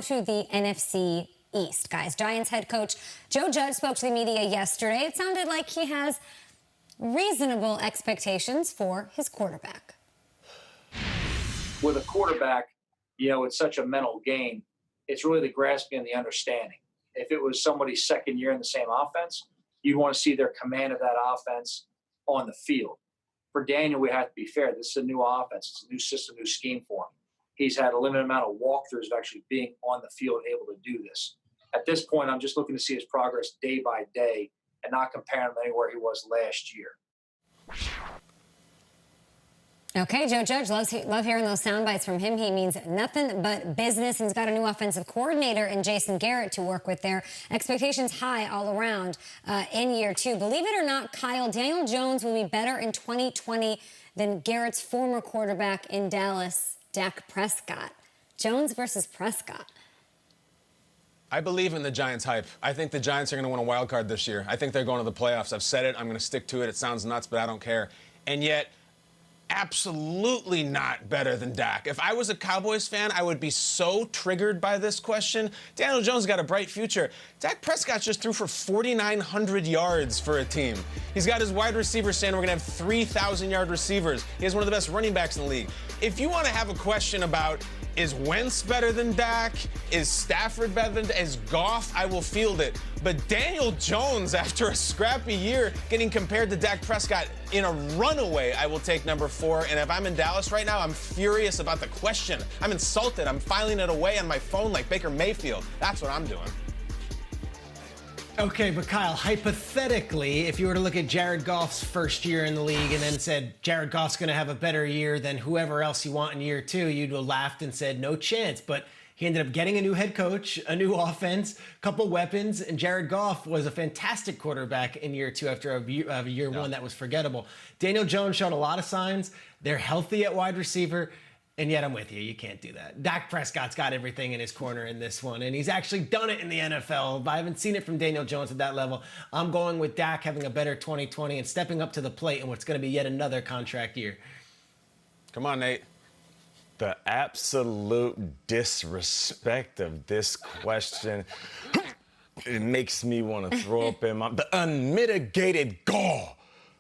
To the NFC East, guys. Giants head coach Joe Judge spoke to the media yesterday. It sounded like he has reasonable expectations for his quarterback. With a quarterback, it's such a mental game. It's really the grasping and the understanding. If it was somebody's second year in the same offense, you'd want to see their command of that offense on the field. For Daniel, we have to be fair. This is a new offense. It's a new system, new scheme for him. He's had a limited amount of walkthroughs of actually being on the field able to do this. At this point, I'm just looking to see his progress day by day and not compare him to anywhere he was last year. Okay, Joe Judge, love hearing those sound bites from him. He means nothing but business, and he's got a new offensive coordinator in Jason Garrett to work with there. Expectations high all around in year two. Believe it or not, Kyle, Daniel Jones will be better in 2020 than Garrett's former quarterback in Dallas, Dak Prescott. Jones versus Prescott. I believe in the Giants' hype. I think the Giants are going to win a wild card this year. I think they're going to the playoffs. I've said it. I'm going to stick to it. It sounds nuts, but I don't care. And yet, absolutely not better than Dak. If I was a Cowboys fan, I would be so triggered by this question. Daniel Jones got a bright future. Dak Prescott just threw for 4,900 yards for a team. He's got his wide receivers saying we're going to have 3,000-yard receivers. He has one of the best running backs in the league. If you want to have a question about is Wentz better than Dak? Is Stafford better than Dak? Is Goff? I will field it. But Daniel Jones, after a scrappy year, getting compared to Dak Prescott in a runaway, I will take number 4. And if I'm in Dallas right now, I'm furious about the question. I'm insulted. I'm filing it away on my phone like Baker Mayfield. That's what I'm doing. Okay, but Kyle, hypothetically, if you were to look at Jared Goff's first year in the league and then said Jared Goff's going to have a better year than whoever else you want in year two, you'd have laughed and said no chance. But he ended up getting a new head coach, a new offense, a couple weapons, and Jared Goff was a fantastic quarterback in year two after a year one that was forgettable. Daniel Jones showed a lot of signs. They're healthy at wide receiver. And yet I'm with you. You can't do that. Dak Prescott's got everything in his corner in this one, and he's actually done it in the NFL. I haven't seen it from Daniel Jones at that level. I'm going with Dak having a better 2020 and stepping up to the plate in what's going to be yet another contract year. Come on, Nate. The absolute disrespect of this question, it makes me want to throw up in my... The unmitigated gall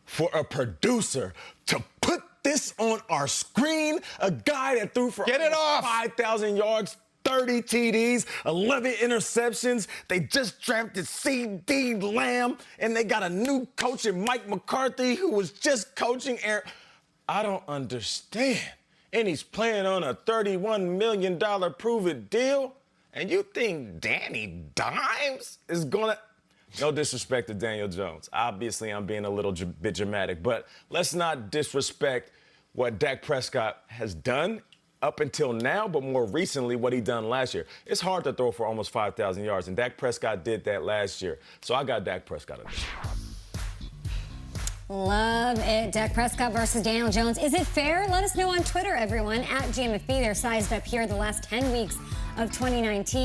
for a producer to put this on our screen, a guy that threw for 5,000 yards, 30 TDs, 11 interceptions. They just drafted C.D. Lamb, and they got a new coach in Mike McCarthy who was just coaching Aaron. I don't understand. And he's playing on a $31 million prove-it deal, and you think Danny Dimes is going to... No disrespect to Daniel Jones. Obviously, I'm being a little bit dramatic, but let's not disrespect what Dak Prescott has done up until now, but more recently what he done last year. It's hard to throw for almost 5,000 yards, and Dak Prescott did that last year. So I got Dak Prescott in this. Love it. Dak Prescott versus Daniel Jones. Is it fair? Let us know on Twitter, everyone, at GMFB. They're sized up here the last 10 weeks of 2019.